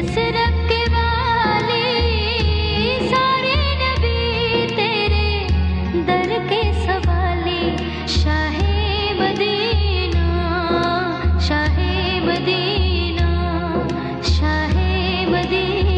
Yathrib के वाली सारे नबी तेरे दर के सवाली। Shah Medina, Shah Medina, Shah Medina.